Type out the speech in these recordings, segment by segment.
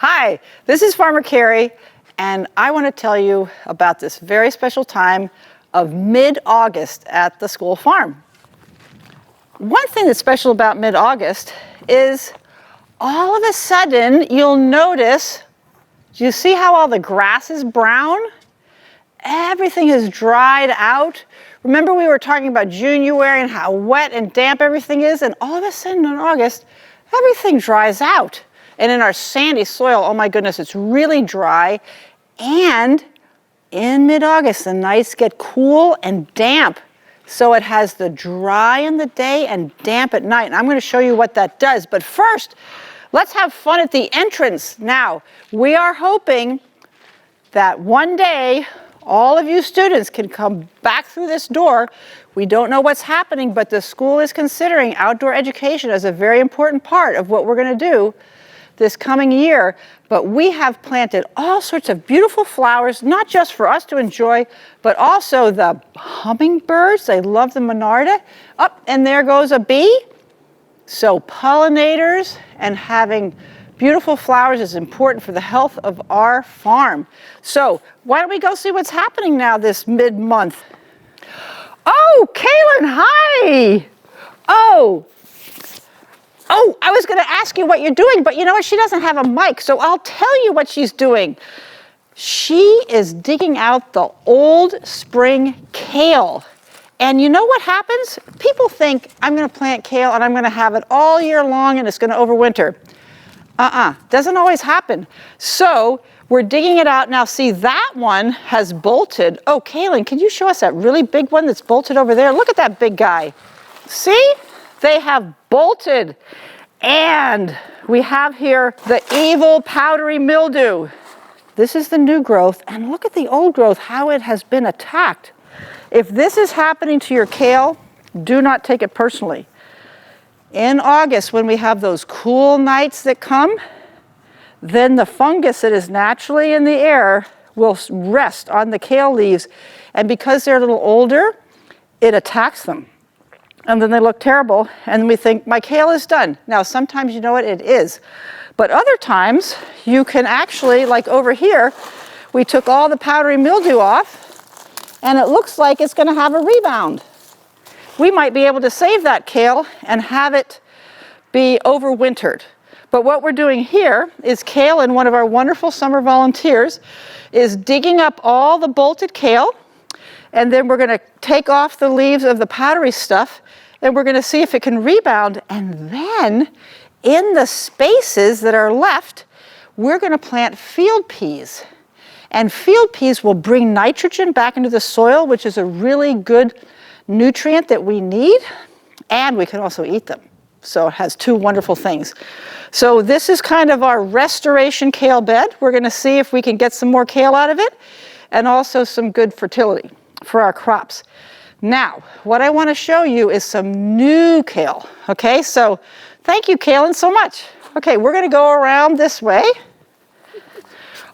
Hi, this is Farmer Carrie, and I want to tell you about this very special time of mid-August at the school farm. One thing that's special about mid-August is all of a sudden you'll notice, do you see how all the grass is brown? Everything is dried out. Remember we were talking about January and how wet and damp everything is, and all of a sudden in August, everything dries out. And in our sandy soil, oh my goodness, it's really dry. And in mid-August, the nights get cool and damp. So it has the dry in the day and damp at night. And I'm going to show you what that does. But first, let's have fun at the entrance. Now, we are hoping that one day, all of you students can come back through this door. We don't know what's happening, but the school is considering outdoor education as a very important part of what we're going to do this coming year. But we have planted all sorts of beautiful flowers, not just for us to enjoy, but also the hummingbirds. They love the monarda. Up, and there goes a bee. So pollinators and having beautiful flowers is important for the health of our farm. So why don't we go see what's happening now this mid-month? Oh, Kaylin, hi! Oh, I was going to ask you what you're doing, but you know what? She doesn't have a mic, so I'll tell you what she's doing. She is digging out the old spring kale. And you know what happens? People think I'm going to plant kale and I'm going to have it all year long and it's going to overwinter. Doesn't always happen. So we're digging it out now. See, that one has bolted. Oh, Kaylin, can you show us that really big one that's bolted over there? Look at that big guy. See? They have bolted. And we have here the evil powdery mildew. This is the new growth. And look at the old growth, how it has been attacked. If this is happening to your kale, do not take it personally. In August, when we have those cool nights that come, then the fungus that is naturally in the air will rest on the kale leaves. And because they're a little older, it attacks them. And then they look terrible, and we think, my kale is done. Now, sometimes you know what, it is. But other times, you can actually, like over here, we took all the powdery mildew off, and it looks like it's going to have a rebound. We might be able to save that kale and have it be overwintered. But what we're doing here is Kale, and one of our wonderful summer volunteers, is digging up all the bolted kale, and then we're going to take off the leaves of the powdery stuff, and we're going to see if it can rebound. And then in the spaces that are left, we're going to plant field peas. And field peas will bring nitrogen back into the soil, which is a really good nutrient that we need, and we can also eat them. So it has two wonderful things. So this is kind of our restoration kale bed. We're going to see if we can get some more kale out of it, and also some good fertility for our crops. Now, what I want to show you is some new kale. Okay, so thank you, Kaylin, so much. Okay, we're going to go around this way.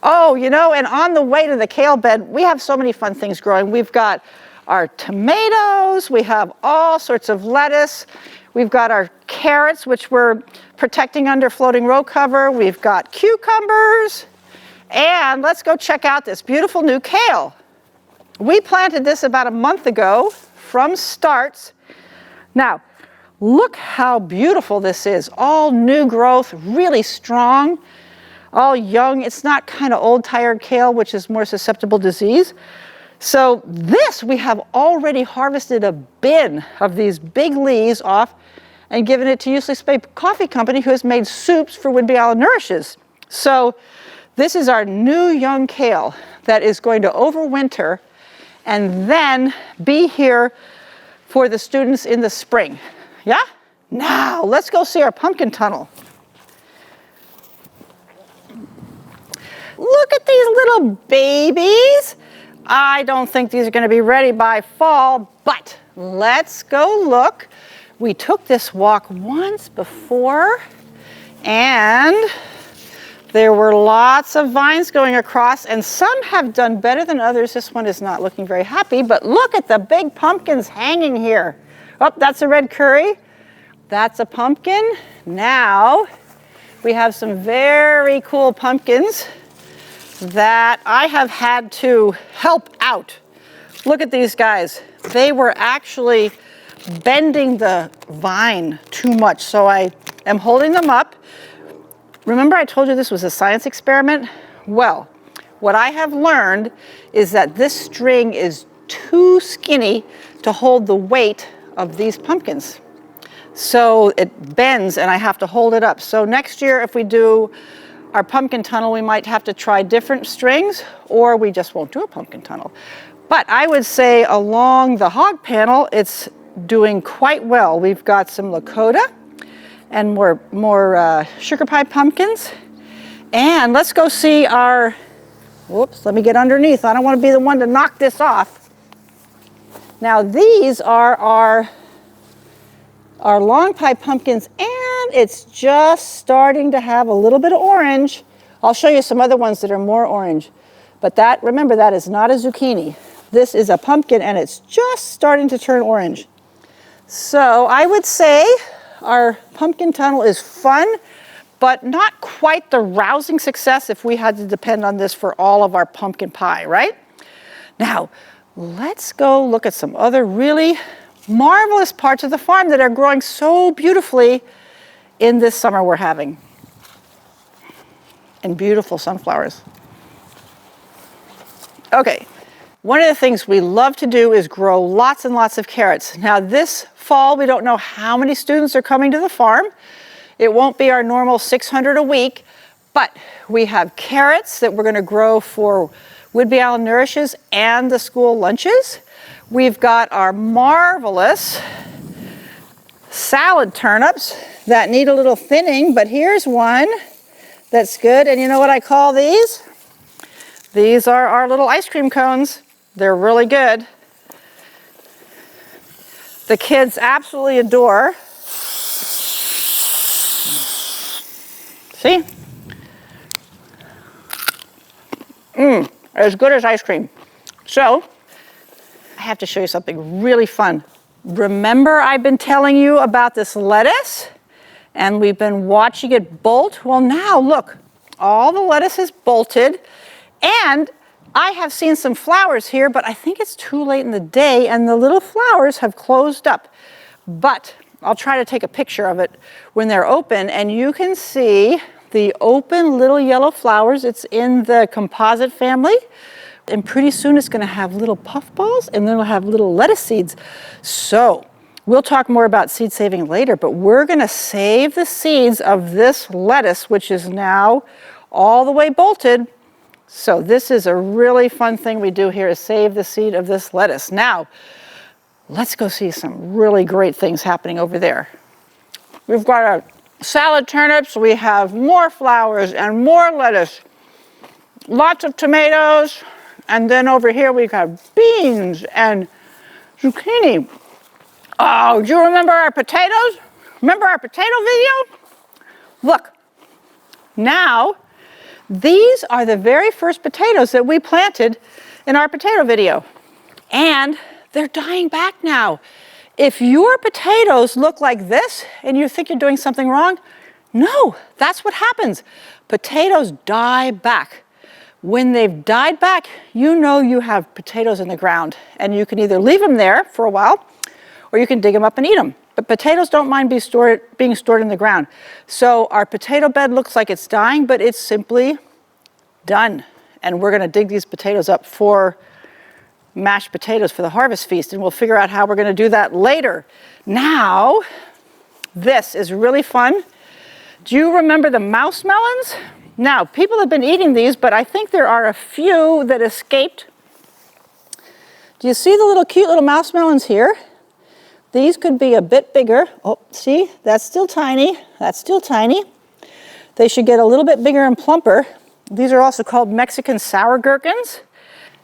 Oh, you know, and on the way to the kale bed, we have so many fun things growing. We've got our tomatoes, we have all sorts of lettuce, we've got our carrots, which we're protecting under floating row cover, we've got cucumbers, and let's go check out this beautiful new kale. We planted this about a month ago from starts. Now, look how beautiful this is. All new growth, really strong, all young. It's not kind of old, tired kale, which is more susceptible to disease. So this, we have already harvested a bin of these big leaves off and given it to Useless Bay Coffee Company, who has made soups for Whidbey Island Nourishes. So this is our new young kale that is going to overwinter and then be here for the students in the spring. Yeah? Now, let's go see our pumpkin tunnel. Look at these little babies. I don't think these are going to be ready by fall, but let's go look. We took this walk once before, and there were lots of vines going across, and some have done better than others. This one is not looking very happy, but look at the big pumpkins hanging here. Oh, that's a red curry. That's a pumpkin. Now, We have some very cool pumpkins that I have had to help out. Look at these guys. They were actually bending the vine too much, so I am holding them up. Remember I told you this was a science experiment? Well, what I have learned is that this string is too skinny to hold the weight of these pumpkins. So it bends and I have to hold it up. So next year if we do our pumpkin tunnel, we might have to try different strings, or we just won't do a pumpkin tunnel. But I would say along the hog panel, it's doing quite well. We've got some Lakota and more sugar pie pumpkins. And let's go see our, whoops, let me get underneath. I don't want to be the one to knock this off. Now these are our long pie pumpkins, and it's just starting to have a little bit of orange. I'll show you some other ones that are more orange. But that, remember, that is not a zucchini. This is a pumpkin and it's just starting to turn orange. So I would say our pumpkin tunnel is fun, but not quite the rousing success if we had to depend on this for all of our pumpkin pie, right? Now, let's go look at some other really marvelous parts of the farm that are growing so beautifully in this summer we're having. And beautiful sunflowers. Okay, one of the things we love to do is grow lots and lots of carrots. Now this fall, we don't know how many students are coming to the farm. It won't be our normal 600 a week, but we have carrots that we're going to grow for Whidbey Island Nourishes and the school lunches. We've got our marvelous salad turnips that need a little thinning, but here's one that's good. And you know what I call these? These are our little ice cream cones. They're really good. The kids absolutely adore. See? As good as ice cream. So, I have to show you something really fun. Remember I've been telling you about this lettuce? And we've been watching it bolt? Well now, look, all the lettuce is bolted. And I have seen some flowers here, but I think it's too late in the day and the little flowers have closed up. But I'll try to take a picture of it when they're open, and you can see the open little yellow flowers. It's in the composite family. And pretty soon it's going to have little puffballs, and then it'll have little lettuce seeds. So we'll talk more about seed saving later, but we're going to save the seeds of this lettuce, which is now all the way bolted. So this is a really fun thing we do here, is save the seed of this lettuce. Now, let's go see some really great things happening over there. We've got our salad turnips, we have more flowers and more lettuce, lots of tomatoes, and then over here we have beans and zucchini. Oh, do you remember our potatoes? Remember our potato video? Look, now these are the very first potatoes that we planted in our potato video. And they're dying back now. If your potatoes look like this and you think you're doing something wrong, no, that's what happens. Potatoes die back. When they've died back, you know you have potatoes in the ground, and you can either leave them there for a while or you can dig them up and eat them. But potatoes don't mind being stored in the ground. So our potato bed looks like it's dying, but it's simply done. And we're going to dig these potatoes up for mashed potatoes for the harvest feast, and we'll figure out how we're going to do that later. Now, this is really fun. Do you remember the mouse melons? Now, people have been eating these, but I think there are a few that escaped. Do you see the little cute little mouse melons here? These could be a bit bigger. Oh, see, that's still tiny. That's still tiny. They should get a little bit bigger and plumper. These are also called Mexican sour gherkins.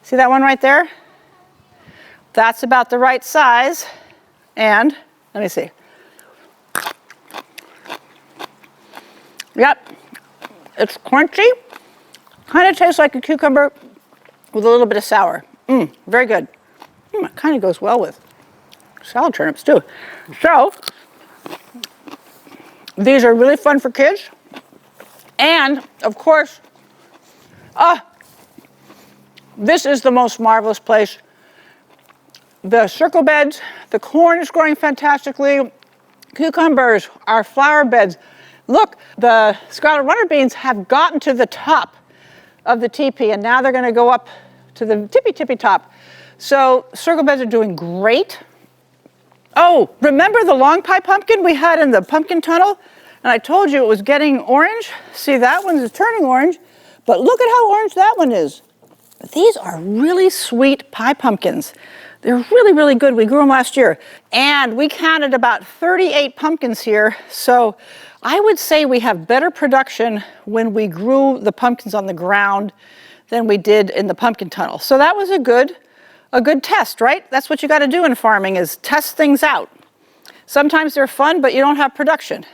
See that one right there? That's about the right size. And, let me see. Yep, it's crunchy. Kind of tastes like a cucumber with a little bit of sour. Very good. It kind of goes well with salad turnips too. So, these are really fun for kids. And, of course, this is the most marvelous place. The circle beds, the corn is growing fantastically. Cucumbers, our flower beds. Look, the scarlet runner beans have gotten to the top of the teepee, and now they're going to go up to the tippy top. So circle beds are doing great. Oh, remember the long pie pumpkin we had in the pumpkin tunnel? And I told you it was getting orange. See, that one's turning orange, but look at how orange that one is. These are really sweet pie pumpkins. They're really, really good. We grew them last year. And we counted about 38 pumpkins here. So I would say we have better production when we grew the pumpkins on the ground than we did in the pumpkin tunnel. So that was a good test, right? That's what you got to do in farming, is test things out. Sometimes they're fun, but you don't have production.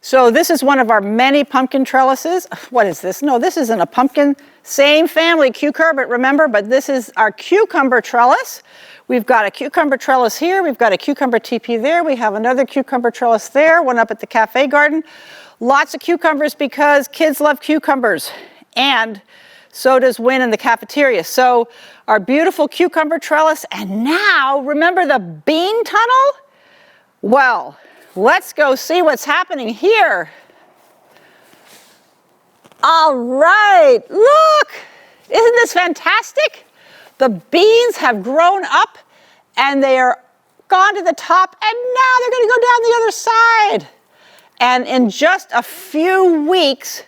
So this is one of our many pumpkin trellises. What is this? No, this isn't a pumpkin. Same family, cucumber, remember, but this is our cucumber trellis. We've got a cucumber trellis here. We've got a cucumber teepee there. We have another cucumber trellis there, one up at the cafe garden. Lots of cucumbers because kids love cucumbers, and so does Win in the cafeteria. So our beautiful cucumber trellis, and now remember the bean tunnel? Well, let's go see what's happening here. All right, look, isn't this fantastic? The beans have grown up and they are gone to the top, and now they're going to go down the other side. And in just a few weeks,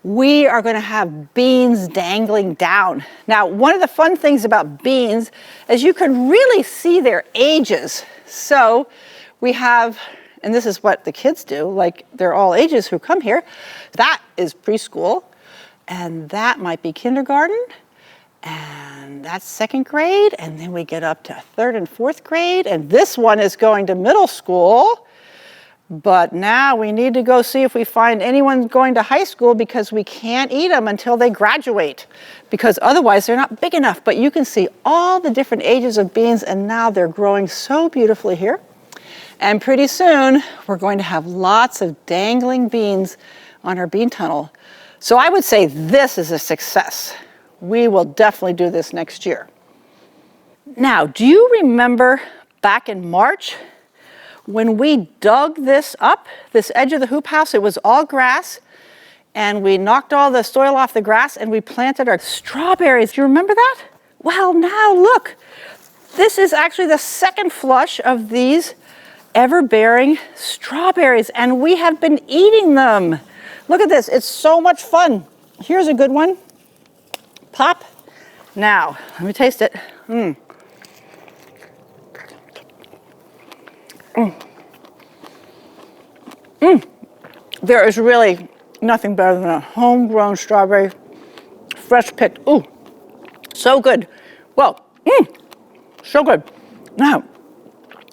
we are going to have beans dangling down. Now, one of the fun things about beans is you can really see their ages. So we have, and this is what the kids do, like they're all ages who come here. That is preschool, and that might be kindergarten, and that's second grade, and then we get up to third and fourth grade, and this one is going to middle school. But now we need to go see if we find anyone going to high school, because we can't eat them until they graduate, because otherwise they're not big enough. But you can see all the different ages of beans, and now they're growing so beautifully here. And pretty soon we're going to have lots of dangling beans on our bean tunnel. So I would say this is a success. We will definitely do this next year. Now, do you remember back in March when we dug this up, this edge of the hoop house? It was all grass, and we knocked all the soil off the grass and we planted our strawberries. Do you remember that? Well, now look, this is actually the second flush of these ever-bearing strawberries, and we have been eating them. Look at this, it's so much fun. Here's a good one. Pop. Now, let me taste it. There is really nothing better than a homegrown strawberry, fresh picked. Ooh, so good. Well, so good. Now,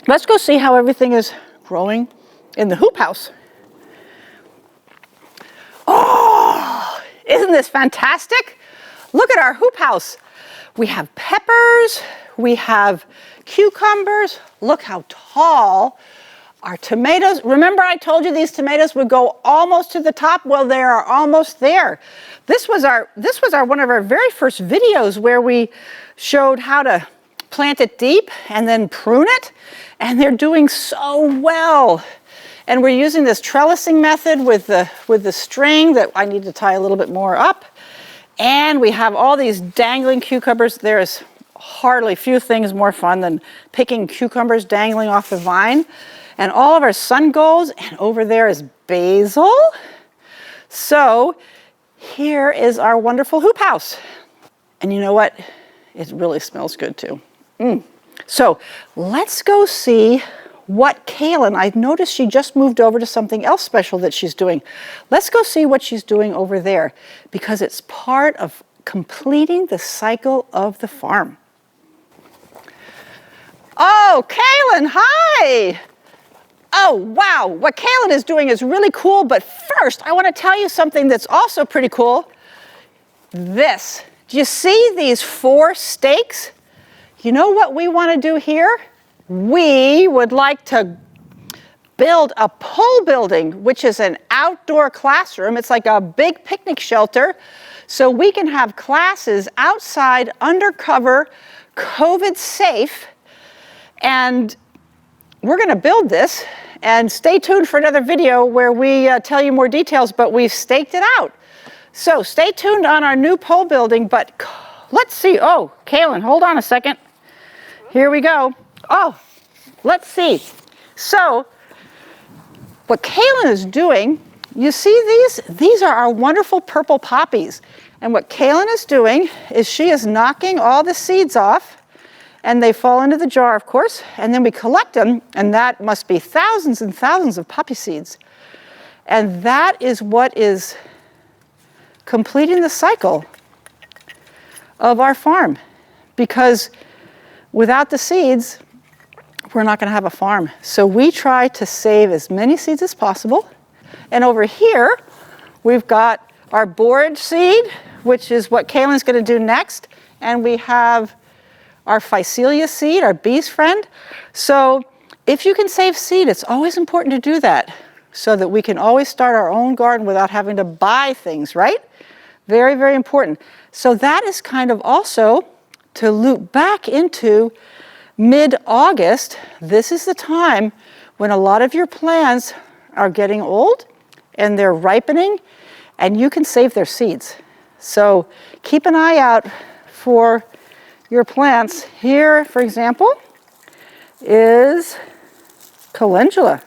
let's go see how everything is growing in the hoop house. Oh, isn't this fantastic? Look at our hoop house. We have peppers, we have cucumbers. Look how tall our tomatoes. Remember I told you these tomatoes would go almost to the top? Well, they are almost there. This was one of our very first videos where we showed how to plant it deep and then prune it, and they're doing so well. And we're using this trellising method with the string that I need to tie a little bit more up. And we have all these dangling cucumbers. There's hardly few things more fun than picking cucumbers dangling off the vine. And all of our sun golds, and over there is basil. So here is our wonderful hoop house. And you know what? It really smells good too. So let's go see what Kaylin, I've noticed she just moved over to something else special that she's doing. Let's go see what she's doing over there, because it's part of completing the cycle of the farm. Oh, Kaylin, hi! Oh, wow, what Kaylin is doing is really cool, but first I want to tell you something that's also pretty cool. This, do you see these 4 stakes? You know what we want to do here? We would like to build a pole building, which is an outdoor classroom. It's like a big picnic shelter. So we can have classes outside, undercover, COVID safe. And we're going to build this. And stay tuned for another video where we tell you more details, but we've staked it out. So stay tuned on our new pole building, but let's see. Oh, Kaylin, hold on a second. Here we go. Oh, let's see. So what Kaylin is doing, you see these? These are our wonderful purple poppies. And what Kaylin is doing is she is knocking all the seeds off, and they fall into the jar, of course, and then we collect them, and that must be thousands and thousands of poppy seeds. And that is what is completing the cycle of our farm, because without the seeds, we're not going to have a farm. So we try to save as many seeds as possible. And over here, we've got our borage seed, which is what Kaylin's going to do next. And we have our phycelia seed, our bee's friend. So if you can save seed, it's always important to do that so that we can always start our own garden without having to buy things, right? Very, very important. So that is kind of also to loop back into mid-August. This is the time when a lot of your plants are getting old and they're ripening, and you can save their seeds. So keep an eye out for your plants. Here, for example, is calendula.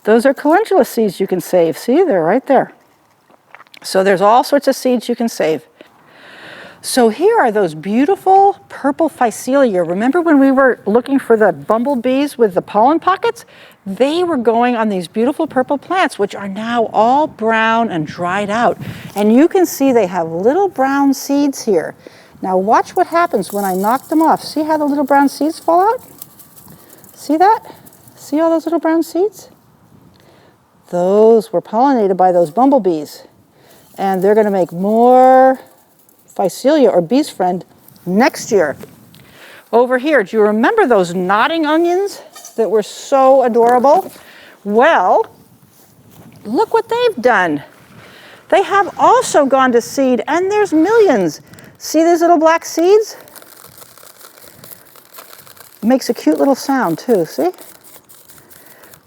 Those are calendula seeds you can save. See, they're right there. So there's all sorts of seeds you can save. So here are those beautiful purple phycelia. Remember when we were looking for the bumblebees with the pollen pockets? They were going on these beautiful purple plants, which are now all brown and dried out. And you can see they have little brown seeds here. Now watch what happens when I knock them off. See how the little brown seeds fall out? See that? See all those little brown seeds? Those were pollinated by those bumblebees. And they're going to make more phycelia or bee's friend next year. Over here, do you remember those nodding onions that were so adorable? Well, look what they've done. They have also gone to seed, and there's millions. See these little black seeds? Makes a cute little sound too, see?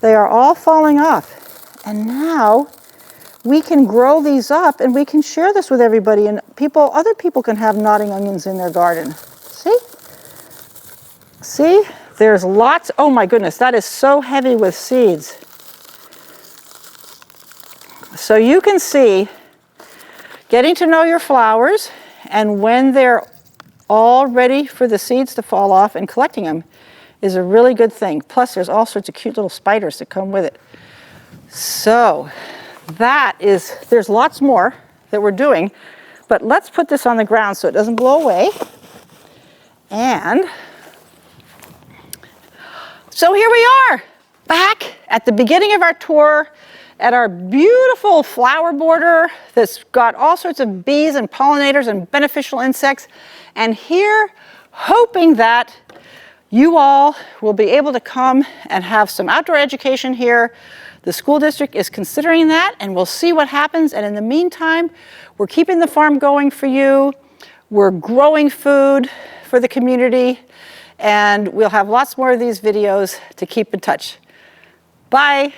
They are all falling off. And now we can grow these up and we can share this with everybody, and other people can have nodding onions in their garden. See? See? There's lots. Oh my goodness, that is so heavy with seeds. So you can see, getting to know your flowers, and when they're all ready for the seeds to fall off, and collecting them is a really good thing. Plus there's all sorts of cute little spiders that come with it. So there's lots more that we're doing, but let's put this on the ground so it doesn't blow away. And so here we are, back at the beginning of our tour at our beautiful flower border that's got all sorts of bees and pollinators and beneficial insects. And here, hoping that you all will be able to come and have some outdoor education here. The school district is considering that, and we'll see what happens. And in the meantime, we're keeping the farm going for you. We're growing food for the community, and we'll have lots more of these videos to keep in touch. Bye.